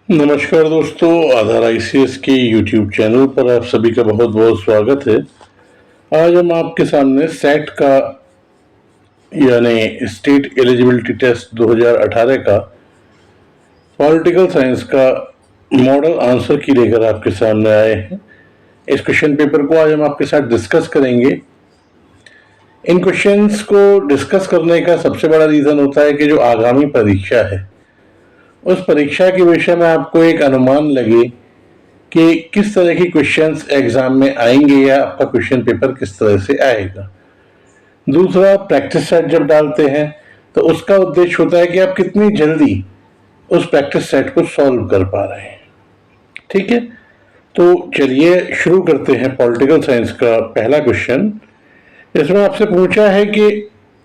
नमस्कार दोस्तों, आधार आईसीएस के यूट्यूब चैनल पर आप सभी का बहुत बहुत स्वागत है। आज हम आपके सामने सेट का यानी स्टेट एलिजिबिलिटी टेस्ट 2018 का पॉलिटिकल साइंस का मॉडल आंसर की लेकर आपके सामने आए हैं। इस क्वेश्चन पेपर को आज हम आपके साथ डिस्कस करेंगे। इन क्वेश्चंस को डिस्कस करने का सबसे बड़ा रीजन होता है कि जो आगामी परीक्षा है उस परीक्षा के विषय में आपको एक अनुमान लगे कि किस तरह की क्वेश्चंस एग्जाम में आएंगे या आपका क्वेश्चन पेपर किस तरह से आएगा। दूसरा, प्रैक्टिस सेट जब डालते हैं तो उसका उद्देश्य होता है कि आप कितनी जल्दी उस प्रैक्टिस सेट को सॉल्व कर पा रहे हैं। ठीक है, तो चलिए शुरू करते हैं पॉलिटिकल साइंस का पहला क्वेश्चन। इसमें आपसे पूछा है कि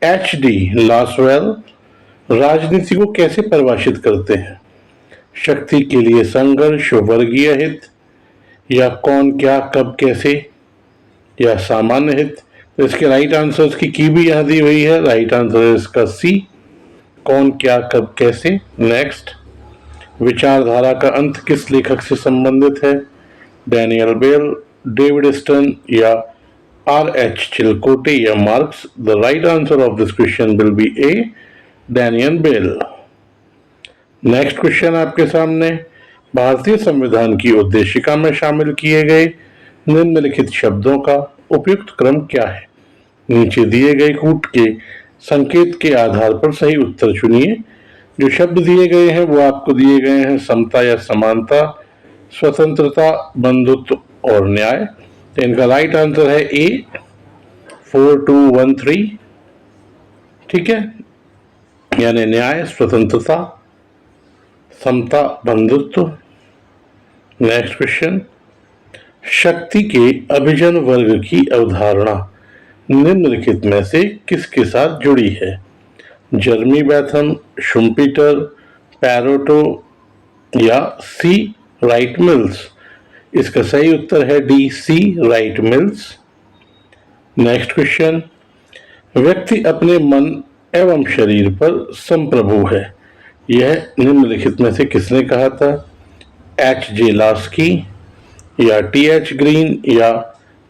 एच.डी. लासवेल राजनीति को कैसे परिभाषित करते हैं? शक्ति के लिए संघर्ष, वर्गीय हित, या कौन क्या कब कैसे, या सामान्य हित। तो इसके राइट आंसर्स की भी यहां दी हुई है। राइट आंसर है इसका सी, कौन क्या कब कैसे। नेक्स्ट, विचारधारा का अंत किस लेखक से संबंधित है? डैनियल बेल, डेविड स्टर्न, या R.H. चिलकोटे, या Marx. The right answer of this question will be A, Daniel Bell. Next question आपके सामने, भारतीय संविधान की उद्देशिका में शामिल किए गए निम्नलिखित शब्दों का उपयुक्त क्रम क्या है? नीचे दिए गए कूट के संकेत के आधार पर सही उत्तर चुनिए। जो शब्द दिए गए हैं वो आपको दिए गए हैं समता या समानता, स्वतंत्रता, बंधुत्व और न्याय। तो इनका राइट आंसर है ए, 4213। ठीक है, यानी न्याय, स्वतंत्रता, समता, बंधुत्व। नेक्स्ट क्वेश्चन, शक्ति के अभिजन वर्ग की अवधारणा निम्नलिखित में से किसके साथ जुड़ी है? जर्मी बेथम, शुम्पीटर, पैरोटो, या सी, राइट मिल्स। इसका सही उत्तर है डी, सी, राइट मिल्स। नेक्स्ट क्वेश्चन, व्यक्ति अपने मन एवं शरीर पर संप्रभु है, यह निम्नलिखित में से किसने कहा था? H.J. लास्की, या T.H. ग्रीन, या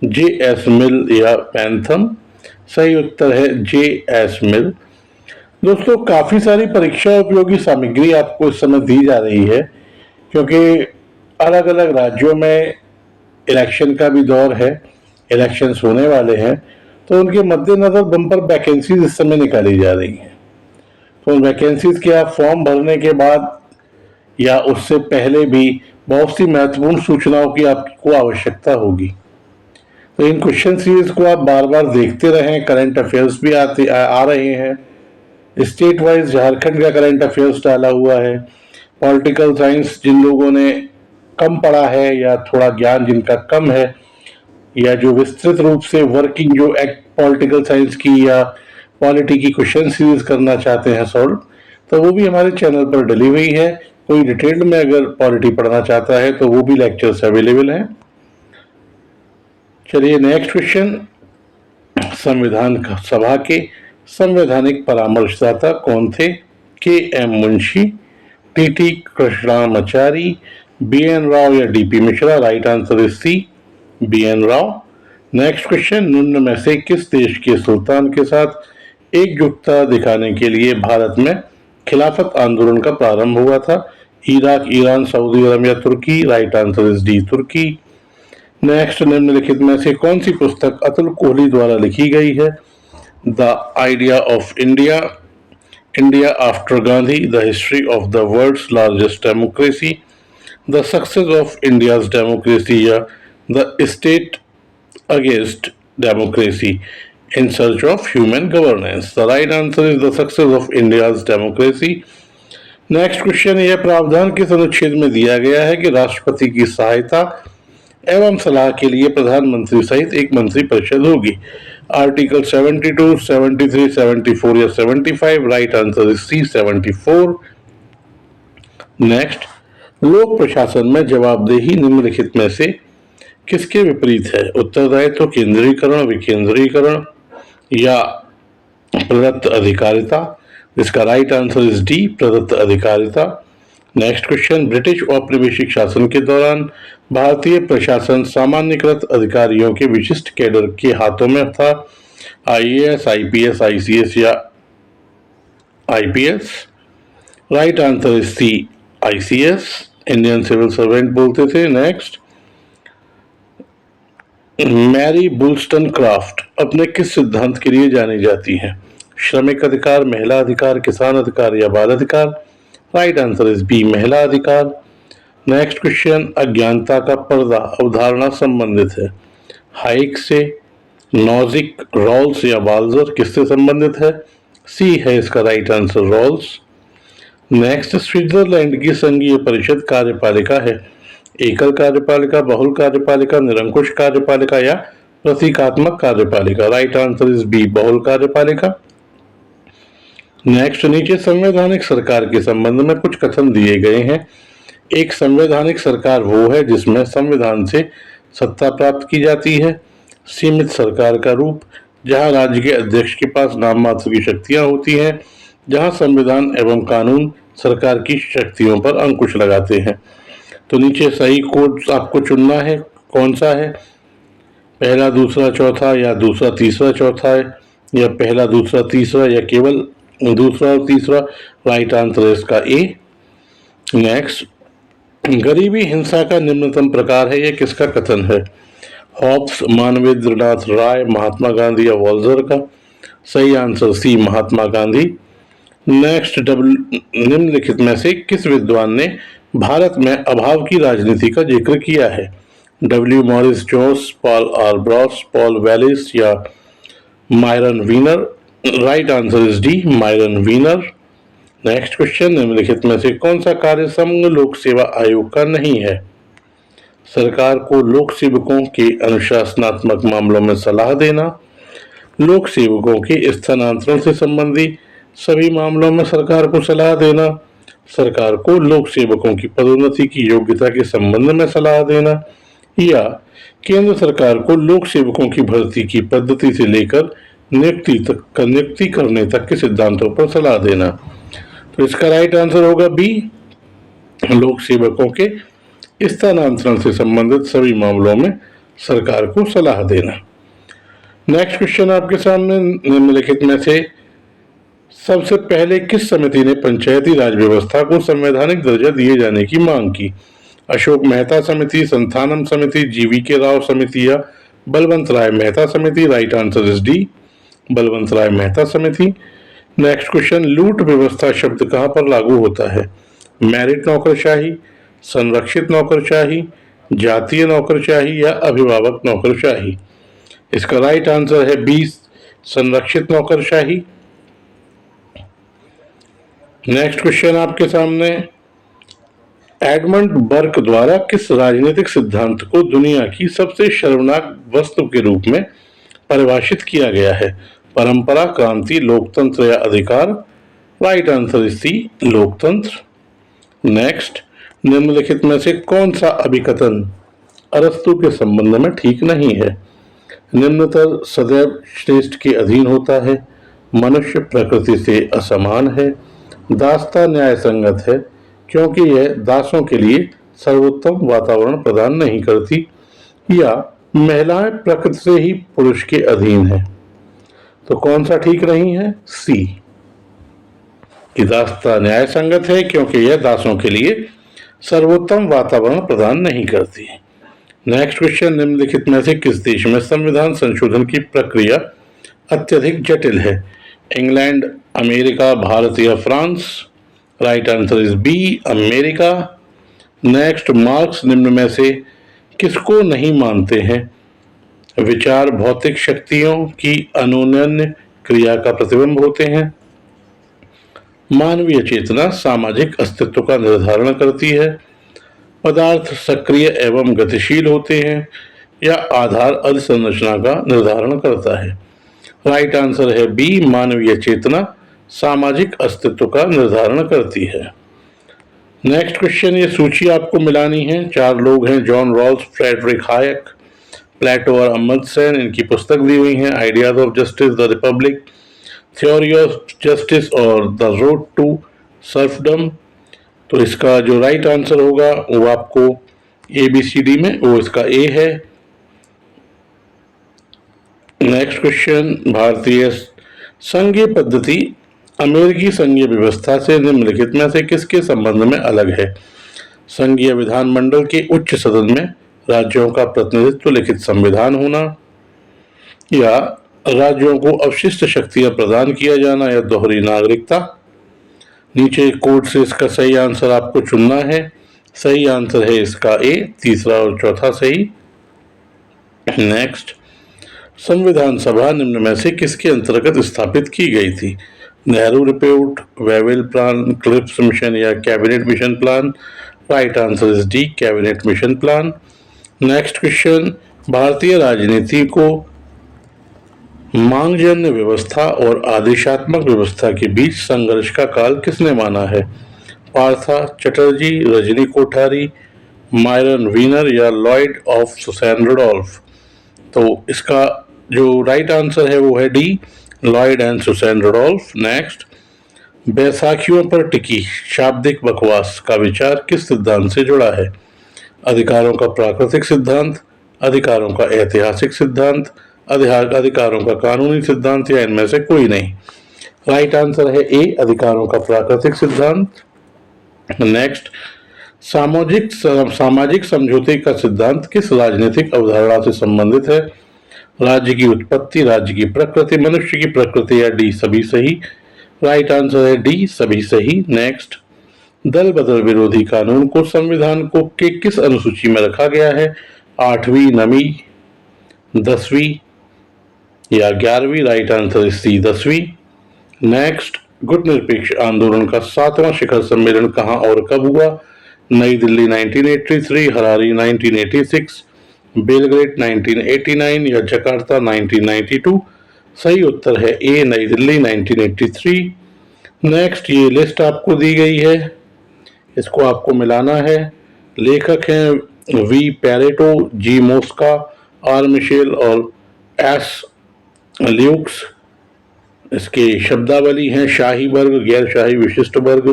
J.S. मिल, या पैंथम। सही उत्तर है J.S. मिल। दोस्तों, काफी सारी परीक्षा उपयोगी सामग्री आपको इस समय दी जा रही है, क्योंकि अलग अलग राज्यों में इलेक्शन का भी दौर है, इलेक्शंस होने वाले हैं, तो उनके मद्देनजर बम्पर वैकेंसीज इस समय निकाली जा रही हैं। तो उन वैकेंसीज के आप फॉर्म भरने के बाद या उससे पहले भी बहुत सी महत्वपूर्ण सूचनाओं की आपको आवश्यकता होगी। तो इन क्वेश्चन सीरीज को आप बार बार देखते रहें। करंट अफेयर्स भी आ रहे हैं। स्टेट वाइज झारखंड का करंट अफेयर्स डाला हुआ है। पॉलिटिकल साइंस जिन लोगों ने कम पढ़ा है या थोड़ा ज्ञान जिनका कम है, या जो विस्तृत रूप से वर्किंग जो एक्ट पॉलिटिकल साइंस की या पॉलिटी की क्वेश्चन सीरीज करना चाहते हैं सॉल्व, तो वो भी हमारे चैनल पर डली हुई है। कोई डिटेल में अगर पॉलिटी पढ़ना चाहता है तो वो भी लेक्चर्स अवेलेबल हैं। चलिए नेक्स्ट क्वेश्चन, संविधान सभा के संवैधानिक परामर्शदाता कौन थे? K M. Munshi, T T. Krishnamachari, B N. Rao, या D P. Mishra. Right answer is C, B N. Rao. Next question, निम्न में से किस देश के सुल्तान के साथ एकजुटता दिखाने के लिए भारत में खिलाफत आंदोलन का प्रारंभ हुआ था? इराक, ईरान, सऊदी अरब, या तुर्की। राइट आंसर इज डी, तुर्की। नेक्स्ट, निम्नलिखित में से कौन सी पुस्तक अतुल कोहली द्वारा लिखी गई है? The idea of India, India after Gandhi, the history of the world's largest democracy, the success of India's democracy, या the state against democracy in search of human governance. The right answer is the success of India's democracy. Next question, यह प्रावधान किस अनुच्छेद में दिया गया है कि राष्ट्रपति की सहायता एवं सलाह के लिए प्रधानमंत्री सहित एक मंत्री परिषद होगी? आर्टिकल 72, 73, 74 या 75। Right answer is C, 74। Next, लोक प्रशासन में जवाबदेही निम्नलिखित में से किसके विपरीत है? उत्तरदायित्व, केंद्रीकरण, विकेंद्रीकरण, या प्रदत्त अधिकारिता। इसका राइट आंसर इज डी, प्रदत्त अधिकारिता। नेक्स्ट क्वेश्चन, ब्रिटिश औपनिवेशिक शासन के दौरान भारतीय प्रशासन सामान्यकृत अधिकारियों के विशिष्ट कैडर के हाथों में था। आईएएस, आईपीएस, आईसीएस या IPS. Right answer is C, ICS, Indian civil servant बोलते थे। नेक्स्ट, मैरी वुllstonecraft अपने किस सिद्धांत के लिए जानी जाती हैं? श्रमिक अधिकार, महिला अधिकार, किसान अधिकार या बाल अधिकार? राइट आंसर इज बी, महिला अधिकार। नेक्स्ट क्वेश्चन, अज्ञानता का पर्दा अवधारणा संबंधित है? हाइक से, नॉजिक, रॉल्स या बाल्जर? किससे संबंधित है? सी है इसका right answer, Rawls. Next, Switzerland की संघीय परिषद कार्यपालिका है? एकल कार्यपालिका, बहुल कार्यपालिका, निरंकुश कार्यपालिका या प्रतीकात्मक कार्यपालिका? राइट आंसर इज बी, बहुल कार्यपालिका। नेक्स्ट, नीचे संवैधानिक सरकार के संबंध में कुछ कथन दिए गए हैं। एक संवैधानिक सरकार वो है जिसमें संविधान से सत्ता प्राप्त की जाती है। सीमित सरकार का रूप, जहां राज्य के अध्यक्ष के पास नाम मात्र की शक्तियां होती हैं, जहां संविधान एवं कानून सरकार की शक्तियों पर अंकुश लगाते हैं। तो नीचे सही कोड आपको चुनना है, कौन सा है? पहला, दूसरा, चौथा या दूसरा, तीसरा, चौथा है, या पहला, दूसरा, तीसरा या केवल दूसरा और तीसरा? राइट आंसर इसका ए। नेक्स्ट, गरीबी हिंसा का निम्नतम प्रकार है, यह किसका कथन है? हॉब्स, मानवेंद्रनाथ राय, महात्मा गांधी या वॉल्जर का? सही answer C, Mahatma Gandhi. Next, निम्नलिखित में से किस विद्वान ने भारत में अभाव की राजनीति का जिक्र किया है? डब्ल्यू मॉरिस जोस, Paul R Brass, Paul Wallace या Myron Weiner? Right answer is D, Myron Weiner. Next question, निम्नलिखित में से कौन सा कार्य संघ लोक सेवा आयोग का नहीं है? सरकार को लोक सेवकों के अनुशासनात्मक मामलों में सलाह देना, लोक सेवकों के स्थानांतरण से संबंधी सभी मामलों में सरकार को सलाह देना, सरकार को लोक सेवकों की पदोन्नति की योग्यता के संबंध में सलाह देना, या केंद्र सरकार को लोक सेवकों की भर्ती की पद्धति से लेकर नियुक्ति करने तक के सिद्धांतों पर सलाह देना? तो इसका राइट आंसर होगा बी, लोक सेवकों के स्थानांतरण से संबंधित सभी मामलों में सरकार को सलाह देना। नेक्स्ट क्वेश्चन आपके सामने, निम्नलिखित में से सबसे पहले किस समिति ने पंचायती राज व्यवस्था को संवैधानिक दर्जा दिए जाने की मांग की? अशोक मेहता समिति, संथानम समिति, जीवी के राव समिति या बलवंत राय मेहता समिति? Right answer is D, Balwant Rai Mehta समिति। नेक्स्ट क्वेश्चन, लूट व्यवस्था शब्द कहां पर लागू होता है? मेरिट नौकरशाही, संरक्षित नौकरशाही, जातीय नौकरशाही या अभिभावक नौकरशाही? इसका राइट आंसर है बी, संरक्षित नौकरशाही। नेक्स्ट क्वेश्चन आपके सामने, एडमंड बर्क द्वारा किस राजनीतिक सिद्धांत को दुनिया की सबसे शर्मनाक वस्तु के रूप में परिभाषित किया गया है? परंपरा, क्रांति, लोकतंत्र या अधिकार? राइट आंसर इज सी, लोकतंत्र। नेक्स्ट, निम्नलिखित में से कौन सा अभिकथन अरस्तु के संबंध में ठीक नहीं है? निम्नतर सदैव श्रेष्ठ के अधीन होता है, मनुष्य प्रकृति से असमान है, दासता न्याय संगत है क्योंकि यह दासों के लिए सर्वोत्तम वातावरण प्रदान नहीं करती, या महिलाएं प्रकृति से ही पुरुष के अधीन है? तो कौन सा ठीक नहीं है? सी, कि दासता न्याय संगत है क्योंकि यह दासों के लिए सर्वोत्तम वातावरण प्रदान नहीं करती। नेक्स्ट क्वेश्चन, निम्नलिखित में से किस देश में संविधान संशोधन की प्रक्रिया अत्यधिक जटिल है? इंग्लैंड, अमेरिका, भारत या France? Right answer is B, America. Next, Marx निम्न में से किसको नहीं मानते हैं? विचार भौतिक शक्तियों की अनुन्य क्रिया का प्रतिबिंब होते हैं, मानवीय चेतना सामाजिक अस्तित्व का निर्धारण करती है, पदार्थ सक्रिय एवं गतिशील होते हैं, या आधार अधिसंरचना का निर्धारण करता है? राइट आंसर है बी, मानवीय चेतना सामाजिक अस्तित्व का निर्धारण करती है। नेक्स्ट क्वेश्चन, ये सूची आपको मिलानी है। 4 लोग हैं, जॉन रॉल्स, फ्रेडरिक हायक, प्लेटो और अमर्त्य सेन। इनकी पुस्तक दी हुई है, ideas of justice, the Republic, theory of justice और द रोड टू सर्फडम। तो इसका जो राइट आंसर होगा वो आपको ABCD में वो इसका A है। नेक्स्ट क्वेश्चन, भारतीय संघीय पद्धति अमेरिकी संघीय व्यवस्था से निम्नलिखित में से किसके संबंध में अलग है? संघीय विधानमंडल के उच्च सदन में राज्यों का प्रतिनिधित्व लिखित संविधान होना, या राज्यों को अवशिष्ट शक्तियां प्रदान किया जाना, या दोहरी नागरिकता। नीचे कोड से इसका सही आंसर आपको चुनना है। सही आंसर है इसका A, तीसरा और चौथा सही। नेक्स्ट, संविधान सभा निम्न में से किसके अंतर्गत स्थापित की गई थी? Nehru report, Wavell plan, Cripps mission, या cabinet mission plan. Right answer is D, cabinet mission plan. Next question, भारतीय राजनीति को मांगजन्य व्यवस्था और आदेशात्मक व्यवस्था के बीच संघर्ष का काल किसने माना है? पार्था चटर्जी, रजनी कोठारी, मायरन वीनर, या लॉयड ऑफ सुसैन रुडोल्फ। तो इसका जो राइट आंसर है वो है D, Lloyd and Susanne Rudolph. Next, बैसाखियों पर टिकी शाब्दिक बकवास का विचार किस सिद्धांत से जुड़ा है? अधिकारों का प्राकृतिक सिद्धांत, अधिकारों का ऐतिहासिक सिद्धांत, अधिकारों का कानूनी सिद्धांत, या इनमें से कोई नहीं। राइट आंसर है A, अधिकारों का प्राकृतिक सिद्धांत। नेक्स्ट, सामाजिक समझौते का सिद्धांत किस राजनीतिक अवधारणा से संबंधित है? राज्य की उत्पत्ति, राज्य की प्रकृति, मनुष्य की प्रकृति, या D, सभी सही। राइट आंसर है D, सभी सही। नेक्स्ट, दल बदल विरोधी कानून को संविधान को के किस अनुसूची में रखा गया है? 8वीं, 9वीं, 10वीं, या 11वीं। राइट आंसर इज C, 10वीं। नेक्स्ट, गुट निरपेक्ष आंदोलन का 7वां शिखर सम्मेलन कहां और कब हुआ? नई दिल्ली 1983, हरारी 1986, बेलग्रेड 1989, या जकार्ता 1992। सही उत्तर है A, नई दिल्ली 1983। नेक्स्ट, ये लिस्ट आपको दी गई है, इसको आपको मिलाना है। लेखक हैं V, Pareto, G, Mosca, R, Michels और S, ल्यूक्स। इसके शब्दावली हैं शाही वर्ग, गैर शाही विशिष्ट वर्ग,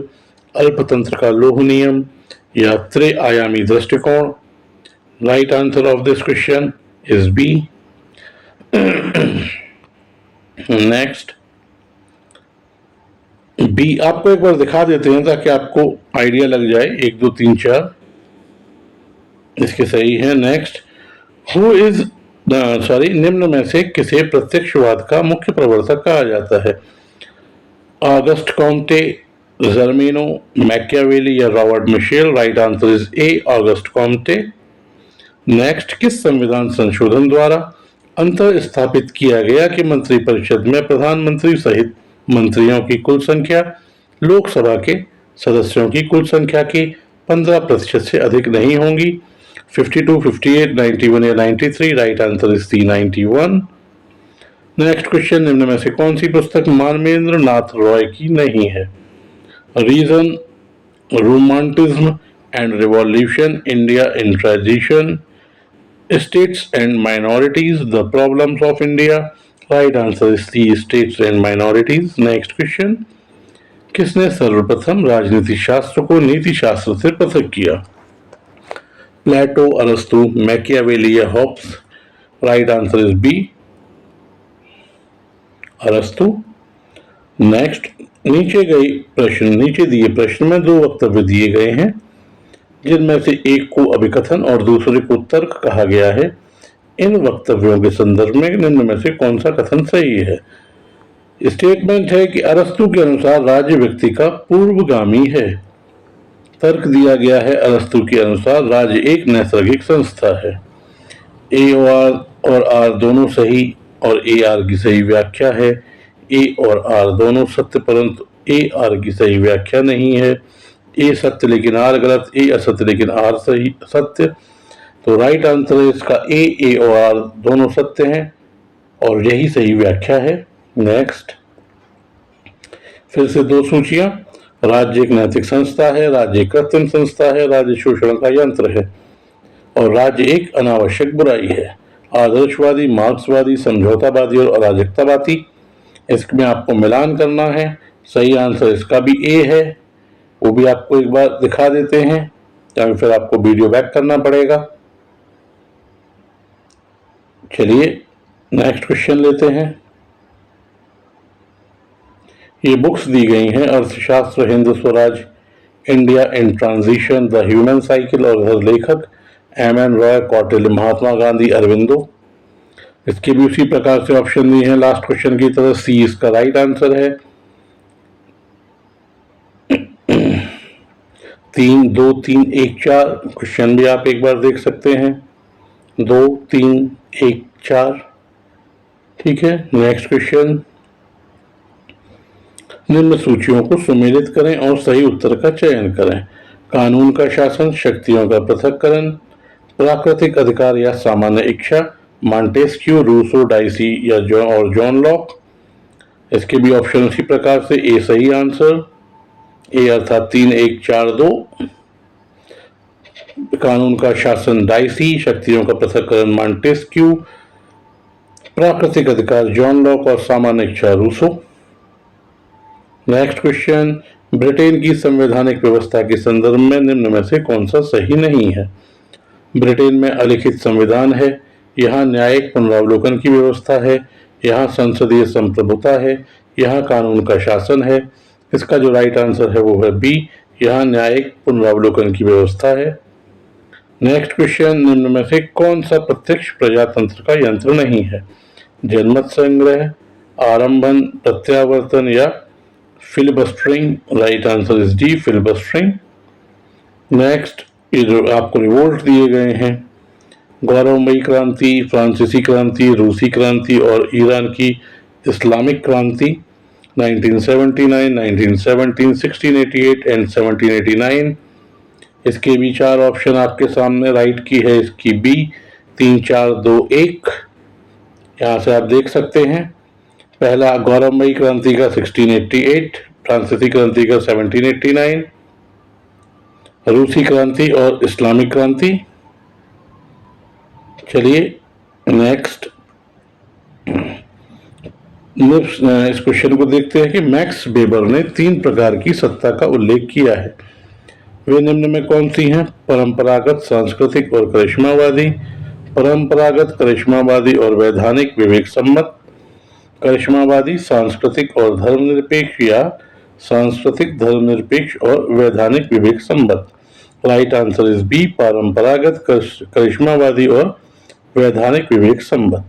अल्पतंत्र का लौह नियम, या त्रिआयामी दृष्टिकोण। Right answer of this question is B। Next, B आपको एक बार दिखा देते हैं ताकि आपको आइडिया लग जाए। 1, 2, 3, 4 इसके सही है। नेक्स्ट, हु इज निम्न में से किसे प्रत्यक्षवाद का मुख्य प्रवर्तक कहा जाता है? ऑगस्ट कॉम्टे, जर्मेनो, मैकियावेली, या Robert Michels. Right answer is A, Auguste Comte. Next, किस संविधान संशोधन द्वारा अंतर स्थापित किया गया कि मंत्रिपरिषद में प्रधानमंत्री सहित मंत्रियों की कुल संख्या लोकसभा के सदस्यों की कुल संख्या के 15% से अधिक नहीं होंगी? 52, 58, 91, या 93। Right answer is C, 91। Next question, निम्न में से कौन सी पुस्तक मानवेंद्र नाथ रॉय की नहीं है? Reason, romanticism and revolution, India in transition, states and minorities, the problems of India. Right answer is C, states and minorities. Next question, किसने सर्वप्रथम राजनीति शास्त्र को नीति शास्त्र से पृथक किया? प्लेटो, अरस्तु, मैकियावेली, या Hobbes. Right answer is B, अरस्तु। नेक्स्ट, नीचे दिए प्रश्न में 2 वक्तव्य दिए गए हैं जिनमें से एक को अभिकथन और दूसरे को तर्क कहा गया है। इन वक्तव्यों के संदर्भ में निम्न में से कौन सा कथन सही है? स्टेटमेंट है कि अरस्तु के अनुसार राज्य व्यक्ति का पूर्वगामी है। तर्क दिया गया है अरस्तु के अनुसार राज्य एक नैसर्गिक संस्था है। A और R दोनों सही और A R की सही व्याख्या है। A और R दोनों सत्य परंतु A R की सही व्याख्या नहीं है। A सत्य लेकिन R गलत, A असत्य लेकिन R सही सत्य। तो राइट आंसर है इसका A और R दोनों सत्य हैं और यही सही व्याख्या है। नेक्स्ट, फिर से 2 सूचियां। राज्य एक नैतिक संस्था है, राज्य एक कृत्रिम संस्था है, राज्य शोषण का यंत्र है और राज्य एक अनावश्यक बुराई है। आदर्शवादी, मार्क्सवादी, समझौतावादी और अराजकतावादी, इसमें आपको मिलान करना है। सही आंसर इसका भी A है। वो भी आपको एक बार दिखा देते हैं, या फिर आपको वीडियो बैक करना पड़ेगा। चलिए नेक्स्ट क्वेश्चन लेते हैं। ये बुक्स दी गई हैं, अर्थशास्त्र, Hind Swaraj, India in transition, the human cycle, और हर लेखक M.N. रॉय, कौटिल्य, महात्मा गांधी, अरविंदो। इसके भी उसी प्रकार से ऑप्शन दिए हैं लास्ट क्वेश्चन की तरह। सी इसका राइट आंसर है। 3, 2, 3, 1, 4 क्वेश्चन भी आप एक बार देख सकते हैं। 2, 3, 1, 4। ठीक है, नेक्स्ट क्वेश्चन। निम्न सूचियों को सुमेलित करें और सही उत्तर का चयन करें। कानून का शासन, शक्तियों का पृथक्करण, प्राकृतिक अधिकार या सामान्य इच्छा, मॉन्टेस्क्यू, रूसो, डाइसी या जॉन लॉक। इसके भी ऑप्शन उसी प्रकार से। ए सही आंसर, ए अर्थात 3, 1, 4, 2। कानून का शासन डाइसी, शक्तियों का पृथक्करण मॉन्टेस्क्यू, प्राकृतिक अधिकार जॉन लॉक और सामान्य इच्छा रूसो। Next question. ब्रिटेन की संवैधानिक व्यवस्था के संदर्भ में निम्न में से कौन सा सही नहीं है। ब्रिटेन में अलिखित संविधान है, यहाँ न्यायिक पुनरावलोकन की व्यवस्था है, यहाँ संसदीय संप्रभुता है, यहाँ कानून का शासन है। इसका जो राइट आंसर है वो है बी, यहाँ न्यायिक पुनरावलोकन की व्यवस्था है। Next question. निम्न में से कौन सा प्रत्यक्ष प्रजातंत्र का यंत्र नहीं है। जनमत संग्रह, आरंभन, प्रत्यावर्तन या filibustering. Right answer is D, filibustering. Next, ये जो आपको रिवोल्ट दिए गए हैं, गौरवमयी क्रांति, फ्रांसीसी क्रांति, रूसी क्रांति और ईरान की इस्लामिक क्रांति 1979, 1917, 1688 एंड 1789। इसके भी 4 ऑप्शन आपके सामने। राइट की है इसकी बी, 3, 4, 2, 1। यहाँ से आप देख सकते हैं। पहला गौरवमयी क्रांति का 1688, फ्रांसीसी क्रांति का 1789, रूसी क्रांति और इस्लामिक क्रांति। चलिए नेक्स्ट इस क्वेश्चन को देखते हैं कि मैक्स वेबर ने 3 प्रकार की सत्ता का उल्लेख किया है। वे निम्न में कौन सी हैं। परंपरागत, सांस्कृतिक और करिश्मावादी, परंपरागत, करिश्मावादी और वैधानिक विवेक सम्मत, करिश्मावादी, सांस्कृतिक और धर्मनिरपेक्ष, या सांस्कृतिक, धर्मनिरपेक्ष और वैधानिक विवेक सम्मत। राइट आंसर इज बी, परंपरागत, करिश्मावादी और वैधानिक विवेक सम्मत।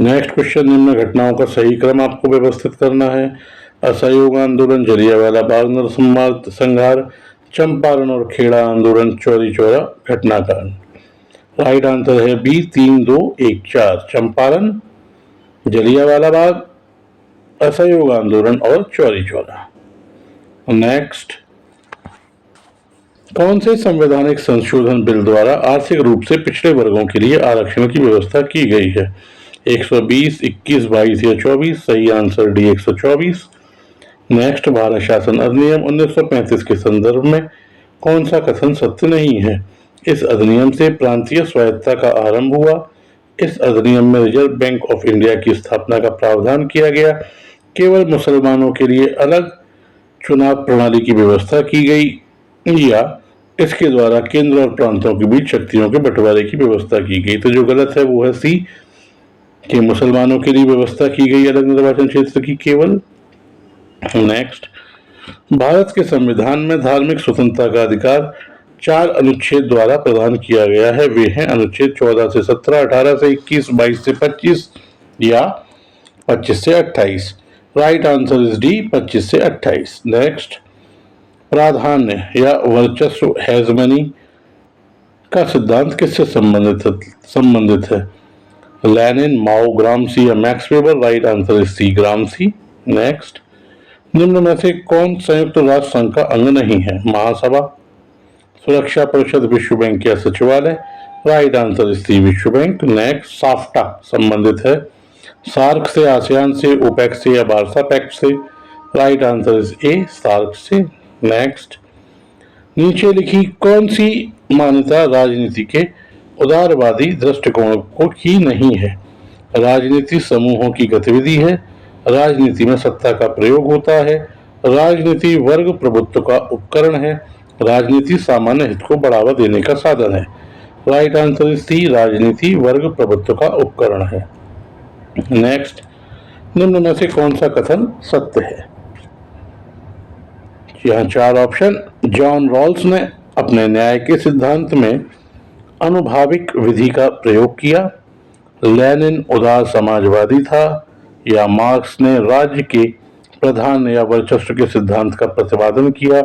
Next question. निम्न घटनाओं का सही क्रम आपको व्यवस्थित करना है। असहयोग आंदोलन, जलियांवाला बाग नरसंहार संहार, चंपारण और खेड़ा आंदोलन, चौरी चौरा घटनाकांड। राइट आंसर है बी, 3, 2, 1, 4। चंपारण, जलियांवाला बाग, असहयोग आंदोलन और चौरी चौरा। नेक्स्ट, कौन से संवैधानिक संशोधन बिल द्वारा आर्थिक रूप से पिछड़े वर्गों के लिए आरक्षण की व्यवस्था की गई है। 120, 21, 22 या 24। सही आंसर डी, 124। नेक्स्ट, भारत शासन अधिनियम 1935 के संदर्भ में कौन सा कथन सत्य नहीं है। इस अधिनियम से प्रांतीय स्वायत्तता का आरंभ हुआ। इस अधिनियम में रिजर्व बैंक ऑफ इंडिया की स्थापना का प्रावधान किया गया। केवल मुसलमानों के लिए अलग चुनाव प्रणाली की व्यवस्था की गई, या इसके द्वारा केंद्र और प्रांतों के बीच शक्तियों के बंटवारे की व्यवस्था की गई। तो जो गलत है वो है सी, कि मुसलमानों के लिए व्यवस्था की गई अलग निर्वाचन क्षेत्र की केवल। नेक्स्ट, भारत के संविधान में धार्मिक स्वतंत्रता का अधिकार 4 अनुच्छेद द्वारा प्रदान किया गया है। वे हैं अनुच्छेद 14 से 17, 18 से 21, 22 से 25 या 25 से 28। राइट आंसर इज डी, 25 से 28। नेक्स्ट, प्राधान्य या वर्चस्व, हेजमनी का सिद्धांत किससे संबंधित है। लेनिन, माओ, ग्रामसी या Max Weber. Right answer is C, Gramsci. Next, निम्न में से कौन संयुक्त राष्ट्र संघ का अंग नहीं है। महासभा, सुरक्षा परिषद, विश्व बैंक या सचिवालय। राइट आंसर इज सी, विश्व बैंक। नेक्स्ट, साफ्टा संबंधित है सार्क से, आसियान से, ओपेक से या बारसा पैक्ट से। Right answer is A, SAARC से। नेक्स्ट, नीचे लिखी कौन सी मान्यता राजनीति के उदारवादी दृष्टिकोण को की नहीं है। राजनीति समूहों की गतिविधि है, राजनीति में सत्ता का प्रयोग होता है, राजनीति वर्ग प्रभुत्व का उपकरण है। राजनीति सामान्य हित को बढ़ावा देने का साधन है। राइट आंसर इज सी, राजनीति वर्ग प्रभुत्व का उपकरण है। नेक्स्ट, निम्न में से कौन सा कथन सत्य है? यहाँ 4 ऑप्शन। जॉन रॉल्स ने अपने न्याय के सिद्धांत में अनुभाविक विधि का प्रयोग किया। लेनिन उदार समाजवादी था, या मार्क्स ने राज्य के प्रधान या वर्चस्व के सिद्धांत का प्रतिपादन किया,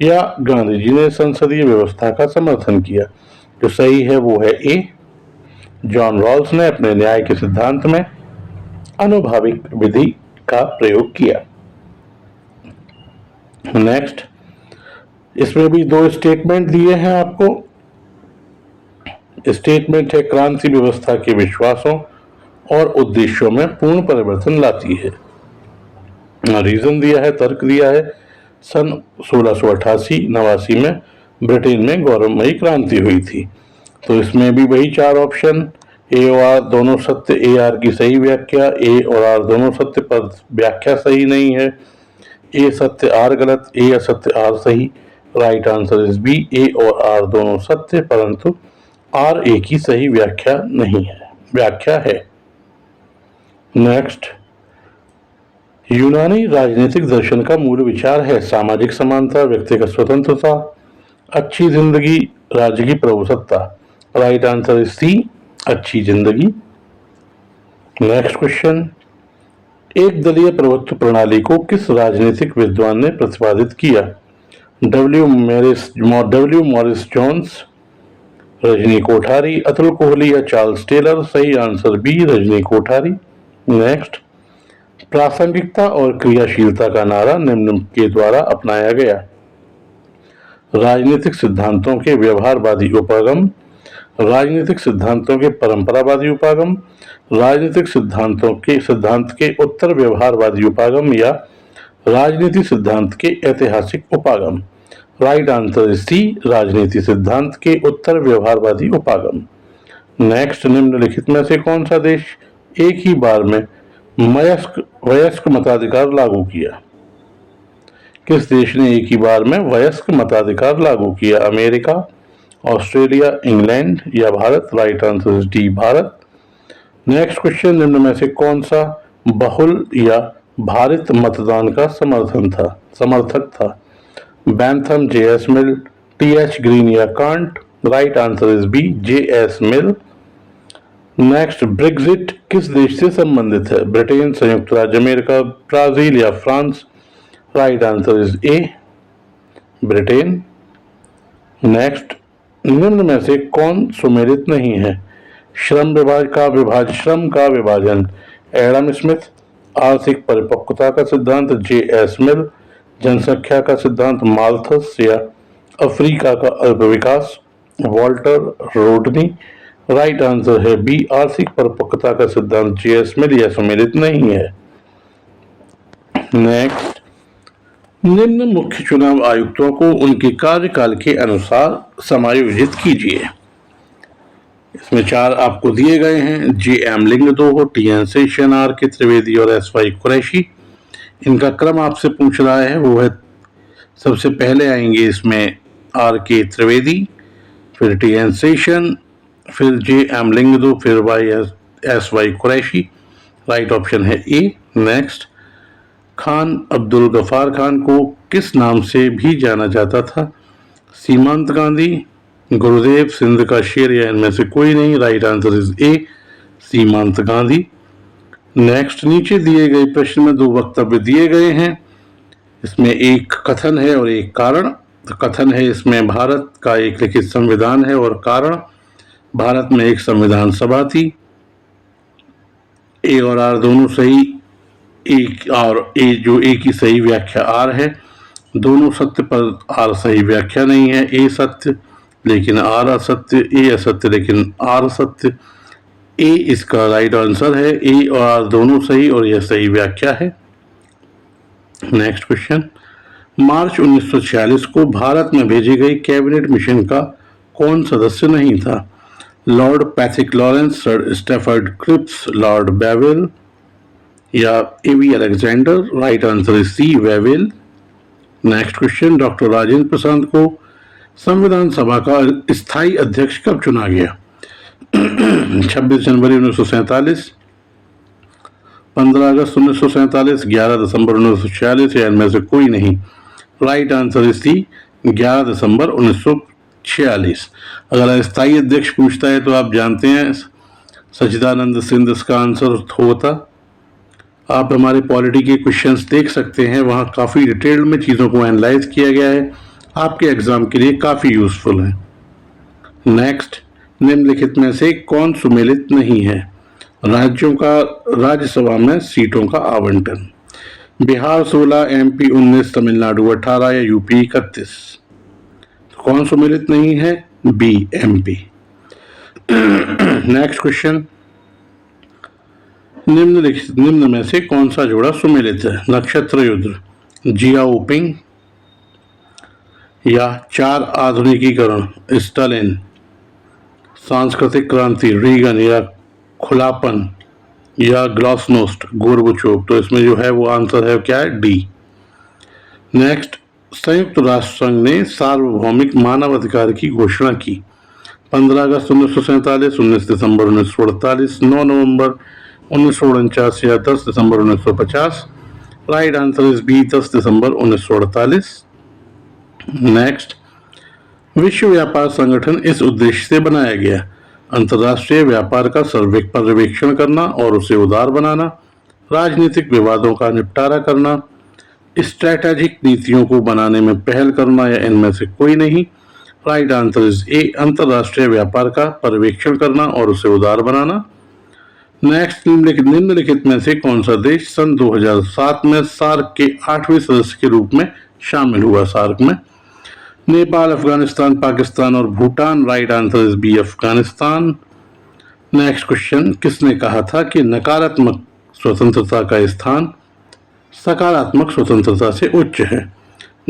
या गांधी जी ने संसदीय व्यवस्था का समर्थन किया। जो सही है वो है ए, जॉन रॉल्स ने अपने न्याय के सिद्धांत में अनुभाविक विधि का प्रयोग किया। नेक्स्ट, इसमें भी 2 स्टेटमेंट दिए हैं आपको। स्टेटमेंट है क्रांति व्यवस्था के विश्वासों और उद्देश्यों में पूर्ण परिवर्तन लाती है। रीजन दिया है, तर्क दिया है, सन 1688-89 में ब्रिटेन में गौरवमयी क्रांति हुई थी। तो इसमें भी वही 4 ऑप्शन, ए और आर दोनों सत्य, ए आर की सही व्याख्या, ए और आर दोनों सत्य पर व्याख्या सही नहीं है, ए सत्य आर गलत, ए असत्य आर सही। राइट आंसर इज बी, ए और आर दोनों सत्य परंतु आर ए की सही व्याख्या नहीं है, व्याख्या है। नेक्स्ट, यूनानी राजनीतिक दर्शन का मूल विचार है सामाजिक समानता, व्यक्तिगत स्वतंत्रता, अच्छी जिंदगी, राज्य की प्रभुसत्ता। राइट आंसर इज सी, अच्छी जिंदगी। नेक्स्ट क्वेश्चन, एक दलीय प्रभुत्व प्रणाली को किस राजनीतिक विद्वान ने प्रतिपादित किया? W Morris Jones, Rajni Kothari, Atul Kohli या चार्ल्स टेलर। सही answer B, Rajni Kothari. Next, प्रासंगिकता और क्रियाशीलता का नारा निम्न के द्वारा अपनाया गया। राजनीतिक सिद्धांतों के व्यवहारवादी उपागम, राजनीतिक सिद्धांतों के परंपरावादी उपागम, राजनीतिक सिद्धांत के उत्तर व्यवहारवादी उपागम, या राजनीति सिद्धांत के ऐतिहासिक उपागम। राइट आंसर इज सी, राजनीति सिद्धांत के उत्तर व्यवहारवादी उपागम। नेक्स्ट, निम्नलिखित में से कौन सा देश एक ही बार में वयस्क मताधिकार लागू किया? किस देश ने एक ही बार में वयस्क मताधिकार लागू किया? अमेरिका, ऑस्ट्रेलिया, इंग्लैंड या Bharat? Right answer is D, Bharat. Next question, निम्न में से कौन सा बहुल या भारित मतदान का समर्थक था? Bentham, J S. Mill, T H. Green या Kant? Right answer is B, J S. Mill. Next, Brexit किस देश से संबंधित है? ब्रिटेन, संयुक्त राज्य अमेरिका, ब्राजील या France? Right answer is A, Britain. Next, निम्न में से कौन सुमेलित नहीं है? श्रम का विभाजन, एडम स्मिथ, आर्थिक परिपक्वता का सिद्धांत, जे.एस. मिल, जनसंख्या का सिद्धांत, माल्थस, या अफ्रीका का अल्पविकास, वॉल्टर रोडनी? राइट आंसर है बी, आर्थिक परिपक्वता का सिद्धांत, जे.एस. मिल। यह सम्मिलित नहीं है। नेक्स्ट, निम्न मुख्य चुनाव आयुक्तों को उनके कार्यकाल के अनुसार समायोजित कीजिए। इसमें 4 आपको दिए गए हैं। J M. Lyngdoh, T N. Seshan, R K Trivedi और एस.वाई. कुरैशी। इनका क्रम आपसे पूछ रहा है, वो है सबसे पहले आएंगे इसमें आर के त्रिवेदी, फिर टी.एन. शेषन, फिर जे.एम. लिंगदोह, फिर एस.वाई. कुरैशी। राइट ऑप्शन है ए। नेक्स्ट, खान अब्दुल गफार खान को किस नाम से भी जाना जाता था? सीमांत गांधी, गुरुदेव, सिंध का शेर या इनमें से कोई नहीं? राइट आंसर इज ए, सीमांत गांधी। नेक्स्ट, नीचे दिए गए प्रश्न में 2 वक्तव्य दिए गए हैं। इसमें एक कथन है और एक कारण। तो कथन है इसमें भारत का एक लिखित संविधान है, और कारण भारत में एक संविधान सभा थी। ए और आर दोनों सही, एक और ए जो ए की सही व्याख्या आर है, दोनों सत्य पर आर सही व्याख्या नहीं है। ए सत्य लेकिन आर असत्य, ए असत्य लेकिन आर सत्य। ए इसका राइट आंसर है, ए और आर दोनों सही और यह सही व्याख्या है। नेक्स्ट क्वेश्चन, मार्च 1946 को भारत में भेजी गई कैबिनेट मिशन का कौन सदस्य नहीं था? Lord Pethick Lawrence, sir Stafford Cripps, Lord Wavell या A V Alexander? Right answer is C, Wavell. Next question, doctor Rajendra Prasad को संविधान सभा का स्थायी अध्यक्ष कब चुना गया? 26 जनवरी 1947, 15 अगस्त 1947, 11 दिसंबर 1946 या इनमें से कोई नहीं? राइट आंसर इस 11 दिसंबर 1946। अगर स्थायी अध्यक्ष पूछता है तो आप जानते हैं सच्चिदानंद सिंह इसका आंसर होता। आप हमारे पॉलिटी के क्वेश्चंस देख सकते हैं, वहाँ काफ़ी डिटेल में चीज़ों को एनालाइज किया गया है, आपके एग्जाम के लिए काफ़ी यूजफुल है। नेक्स्ट, निम्नलिखित में से कौन सुमेलित नहीं है? राज्यों का राज्यसभा में सीटों का आवंटन। बिहार 16, MP 19, तमिलनाडु 18 या यूपी 31? कौन सुमेलित नहीं है? B, MP। नेक्स्ट क्वेश्चन, निम्न में से कौन सा जोड़ा सुमेलित है? नक्षत्र युद्ध, जियाओपिंग या 4 आधुनिकीकरण, स्टालिन, सांस्कृतिक क्रांति, रीगन या खुलापन या ग्लासनोस्ट, गोरबचोव? तो इसमें जो है वो आंसर है क्या है? डी। नेक्स्ट, संयुक्त राष्ट्र संघ ने सार्वभौमिक मानव अधिकार की घोषणा की। 15 अगस्त 1947, 19 दिसंबर 1948, 9 नवंबर 1949 या 10 दिसंबर 1950? राइट आंसर इज बी, 10 दिसंबर 1948। नेक्स्ट, विश्व व्यापार संगठन इस उद्देश्य से बनाया गया: अंतर्राष्ट्रीय व्यापार का पर्यवेक्षण करना और उसे उदार बनाना, राजनीतिक विवादों का निपटारा करना, स्ट्रैटेजिक नीतियों को बनाने में पहल करना या इनमें से कोई नहीं? राइट आंसर इज ए, अंतर्राष्ट्रीय व्यापार का पर्यवेक्षण करना और उसे उदार बनाना। नेक्स्ट, निम्नलिखित में से कौन सा देश सन 2007 में सार्क के 8वें सदस्य के रूप में शामिल हुआ? सार्क में नेपाल, अफगानिस्तान, पाकिस्तान और Bhutan? Right answer is B, Afghanistan. Next question, किसने कहा था कि नकारात्मक स्वतंत्रता का स्थान सकारात्मक स्वतंत्रता से उच्च है?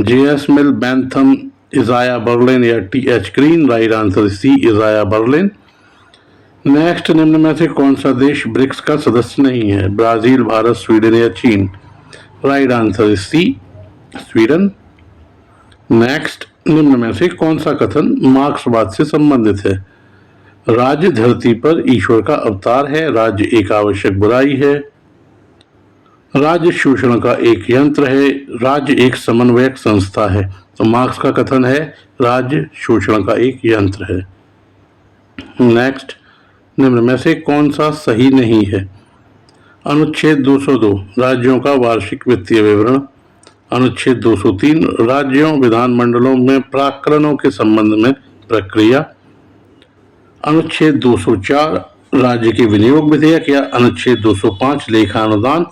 JS Mill, Bentham, Isaiah Berlin या TH Green? Right answer C, Isaiah Berlin. Next, निम्न में से कौन सा देश ब्रिक्स का सदस्य नहीं है? ब्राजील, भारत, स्वीडन या चीन? Right answer is C, Sweden. Next, निम्न में से कौन सा कथन मार्क्सवाद से संबंधित है? राज्य धरती पर ईश्वर का अवतार है, राज्य एक आवश्यक बुराई है, राज्य शोषण का एक यंत्र है, राज्य एक समन्वयक संस्था है? तो मार्क्स का कथन है राज्य शोषण का एक यंत्र है। नेक्स्ट, निम्न में से कौन सा सही नहीं है? अनुच्छेद 202 राज्यों का वार्षिक वित्तीय विवरण, अनुच्छेद 203 राज्यों विधानमंडलों में प्राक्कलनों के संबंध में प्रक्रिया, अनुच्छेद 204 राज्य के विनियोग विधेयक या अनुच्छेद 205 लेखा अनुदान?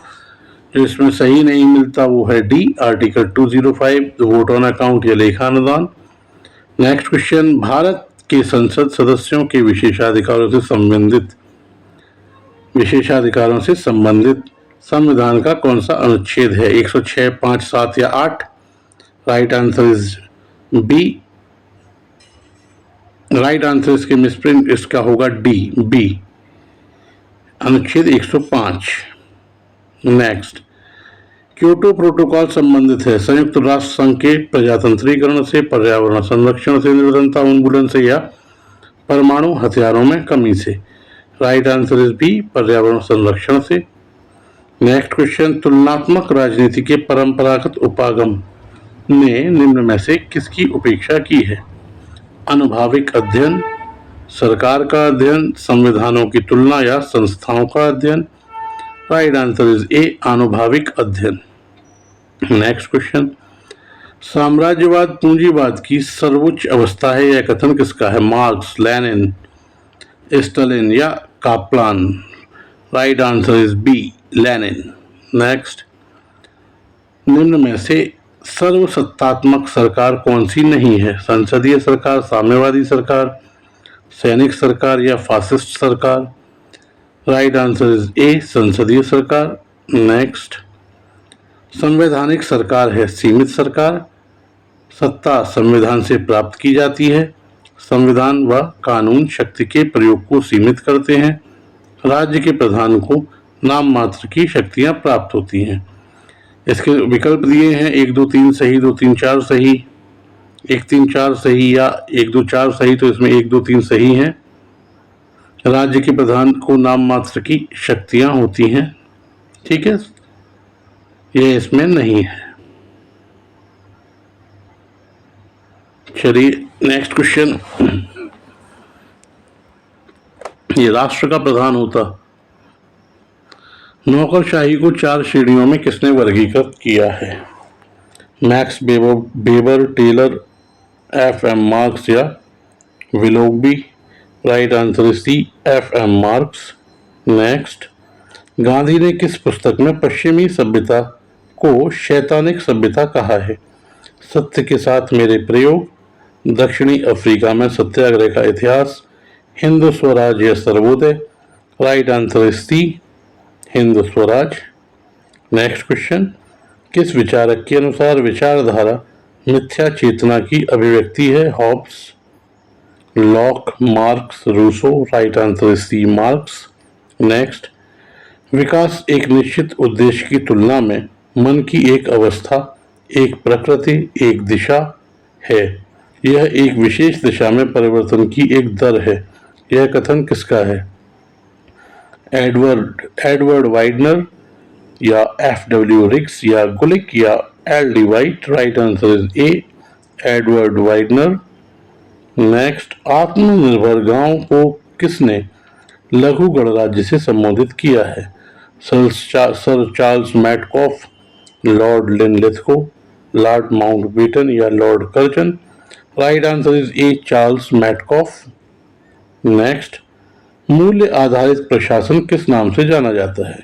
जो इसमें सही नहीं मिलता वो है D, article 205 vote on account या लेखा अनुदान। नेक्स्ट क्वेश्चन, भारत के संसद सदस्यों के विशेषाधिकारों से संबंधित संविधान का कौन सा अनुच्छेद है? 106, 5, 7 या 8? Right answer is B. Right answer इसके मिसप्रिंट इसका होगा डी, बी, अनुच्छेद 105। नेक्स्ट, क्योटो प्रोटोकॉल संबंधित है संयुक्त राष्ट्र संघ के प्रजातंत्रीकरण से, पर्यावरण संरक्षण से, निर्धनता उन्मूलन से या परमाणु हथियारों में कमी से? राइट आंसर इज बी, पर्यावरण संरक्षण से। नेक्स्ट क्वेश्चन, तुलनात्मक राजनीति के परंपरागत उपागम ने निम्न में से किसकी उपेक्षा की है? अनुभाविक अध्ययन, सरकार का अध्ययन, संविधानों की तुलना या संस्थाओं का अध्ययन? राइट आंसर इज ए, अनुभाविक अध्ययन। नेक्स्ट क्वेश्चन, साम्राज्यवाद पूंजीवाद की सर्वोच्च अवस्था है, यह कथन किसका है? मार्क्स, लेनिन, स्टालिन या Kaplan? Right answer is B, Lenin. Next, निम्न में से सर्वसत्तात्मक सरकार कौन सी नहीं है? संसदीय सरकार, साम्यवादी सरकार, सैनिक सरकार या फासिस्ट सरकार? राइट आंसर इज ए, संसदीय सरकार। नेक्स्ट, संवैधानिक सरकार है सीमित सरकार, सत्ता संविधान से प्राप्त की जाती है, संविधान व कानून शक्ति के प्रयोग को सीमित करते हैं, राज्य के प्रधान को नाम मात्र की शक्तियां प्राप्त होती हैं। इसके विकल्प दिए हैं 1 2 3 सही, 2 3 4 सही, 1 3 4 सही या 1 2 4 सही। तो इसमें 1 2 3 सही हैं। राज्य के प्रधान को नाम मात्र की शक्तियां होती हैं, ठीक है, यह इसमें नहीं है। चलिए नेक्स्ट क्वेश्चन। ये राष्ट्र का प्रधान होता। नौकरशाही को 4 श्रेणियों में किसने वर्गीकृत किया है? Max Weber, Taylor, F M. Marx या Willoughby. Right answer is C, F M. Marx. Next, Gandhi ने किस पुस्तक में पश्चिमी सभ्यता को शैतानिक सभ्यता कहा है? सत्य के साथ मेरे प्रयोग, दक्षिणी अफ्रीका में सत्याग्रह का इतिहास, हिंद स्वराज या Sarvodaya. Right answer is C, Hind Swaraj. Next question, किस विचारक के अनुसार विचारधारा मिथ्या चेतना की अभिव्यक्ति है? Hobbes, Locke, Marx, Rousseau. Right answer is C, Marx. Next, विकास एक निश्चित उद्देश्य की तुलना में मन की एक अवस्था, एक प्रकृति, एक दिशा है। यह एक विशेष दिशा में परिवर्तन की एक दर है। यह कथन किसका है? एडवर्ड वाइडनर या एफ.डब्ल्यू. रिक्स या गुलिक या L D. White. Right answer is A, Edward Weidner. Next, आत्मनिर्भर गांव को किसने लघु गणराज्य से संबोधित किया है? Sir Charles Metcalfe, Lord Linlithgow, Lord Mountbatten या Lord Curzon. Right answer is A, Charles Metcalfe. Next, मूल्य आधारित प्रशासन किस नाम से जाना जाता है?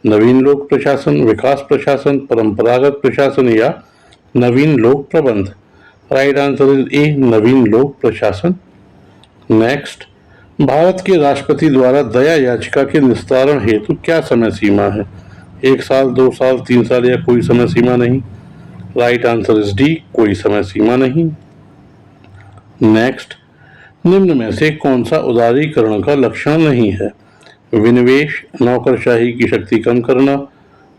नवीन लोक प्रशासन, विकास प्रशासन, परंपरागत प्रशासन या नवीन लोक प्रबंध। राइट आंसर इज ए, नवीन लोक प्रशासन। नेक्स्ट, भारत के राष्ट्रपति द्वारा दया याचिका के निस्तारण हेतु क्या समय सीमा है? 1 साल, 2 साल, 3 साल या कोई समय सीमा नहीं। राइट आंसर इज डी, कोई समय सीमा नहीं। नेक्स्ट, निम्न में से कौन सा उदारीकरण का लक्षण नहीं है? विनिवेश, नौकरशाही की शक्ति कम करना,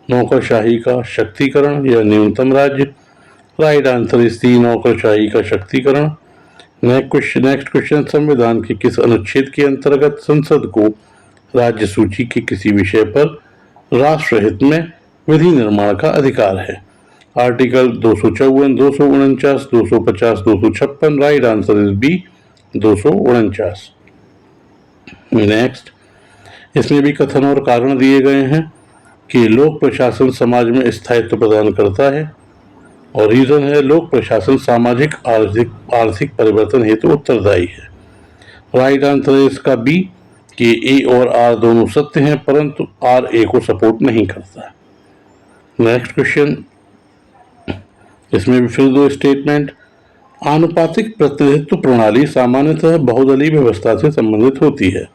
नौकरशाही का शक्तिकरण या न्यूनतम राज्य। राइट आंसर इज सी, नौकरशाही का शक्तिकरण। नेक्स्ट क्वेश्चन, संविधान के किस अनुच्छेद के अंतर्गत संसद को राज्य सूची के किसी विषय पर राष्ट्रहित में विधि निर्माण का अधिकार है? Article 254, 249, 250, 256। Right answer is B, 249। Next, इसमें भी कथन और कारण दिए गए हैं कि लोक प्रशासन समाज में स्थायित्व प्रदान करता है और रीजन है लोक प्रशासन सामाजिक आर्थिक परिवर्तन हेतु उत्तरदायी है। राइट आंसर है इसका बी कि ए और आर दोनों सत्य हैं, परंतु आर ए को सपोर्ट नहीं करता। नेक्स्ट क्वेश्चन, इसमें भी फिर 2 स्टेटमेंट। आनुपातिक प्रतिनिधित्व प्रणाली सामान्यतः बहुदलीय व्यवस्था से संबंधित होती है।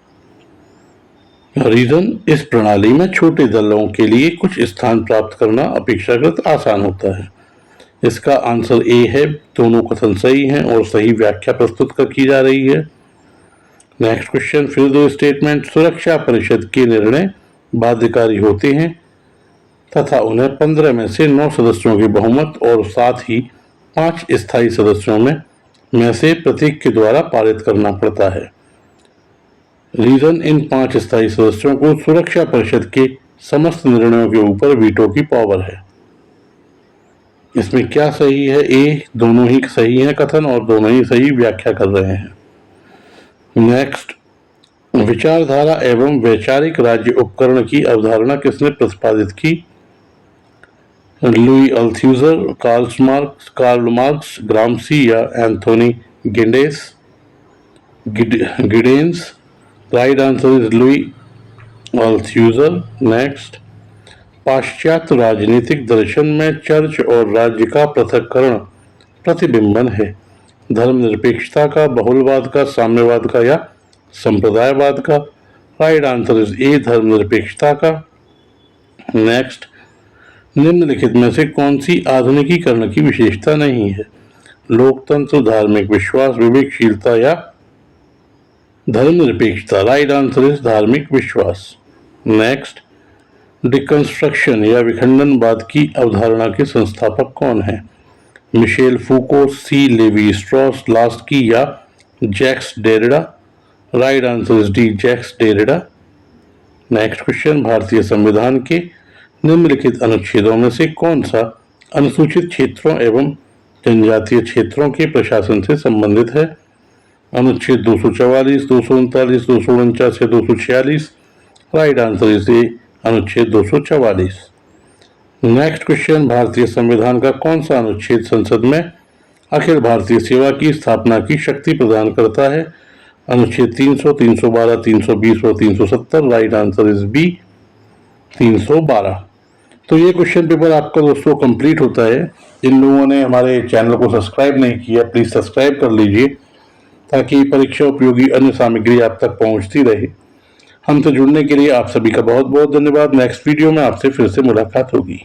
रीजन, इस प्रणाली में छोटे दलों के लिए कुछ स्थान प्राप्त करना अपेक्षाकृत आसान होता है। इसका आंसर ए है, दोनों कथन सही हैं और सही व्याख्या प्रस्तुत की जा रही है। नेक्स्ट क्वेश्चन, फिर 2 स्टेटमेंट। सुरक्षा परिषद के निर्णय बाध्यकारी होते हैं तथा उन्हें 15 में से 9 सदस्यों के बहुमत और साथ ही 5 स्थायी सदस्यों में से प्रत्येक के द्वारा पारित करना पड़ता है। रीजन, इन 5 स्थायी सदस्यों को सुरक्षा परिषद के समस्त निर्णयों के ऊपर वीटो की पावर है। इसमें क्या सही है? ए, दोनों ही सही हैं कथन और दोनों ही सही व्याख्या कर रहे हैं। नेक्स्ट, विचारधारा एवं वैचारिक राज्य उपकरण की अवधारणा किसने प्रतिपादित की? Louis Althusser, Karl Marx, Gramsci या Anthony Giddens. Right answer is Louis Althusser. Next, पाश्चात्य राजनीतिक दर्शन में चर्च और राज्य का पृथक्करण प्रतिबिंबन है। धर्मनिरपेक्षता का, बहुलवाद का, साम्यवाद का या संप्रदायवाद का। राइट आंसर इज ए, धर्मनिरपेक्षता का। नेक्स्ट, निम्नलिखित में से कौन सी आधुनिकीकरण की विशेषता नहीं है? लोकतंत्र, धार्मिक विश्वास, विवेकशीलता या धर्मनिरपेक्षता। राइट आंसर इज धार्मिक विश्वास। नेक्स्ट, डिकंस्ट्रक्शन या विखंडनवाद की अवधारणा के संस्थापक कौन है? Michel Foucault, C Levi Strauss, Laski या Jacques Derrida? Right answer is D, Jacques Derrida. Next question, भारतीय संविधान के निम्नलिखित अनुच्छेदों में से कौन सा अनुसूचित क्षेत्रों एवं जनजातीय क्षेत्रों के प्रशासन से संबंधित है? अनुच्छेद 244, 239, 249 या 246? राइट आंसर इज ए, अनुच्छेद 244। नेक्स्ट क्वेश्चन, भारतीय संविधान का कौन सा अनुच्छेद संसद में अखिल भारतीय सेवा की स्थापना की शक्ति प्रदान करता है? अनुच्छेद 300, 312, 320 और 370? Right answer is B, 312। तो ये क्वेश्चन पेपर आपका दोस्तों कंप्लीट होता है। जिन लोगों ने हमारे चैनल को सब्सक्राइब नहीं किया, प्लीज सब्सक्राइब कर लीजिए ताकि परीक्षा उपयोगी अन्य सामग्री आप तक पहुंचती रहे। हमसे जुड़ने के लिए आप सभी का बहुत बहुत धन्यवाद। नेक्स्ट वीडियो में आपसे फिर से मुलाकात होगी।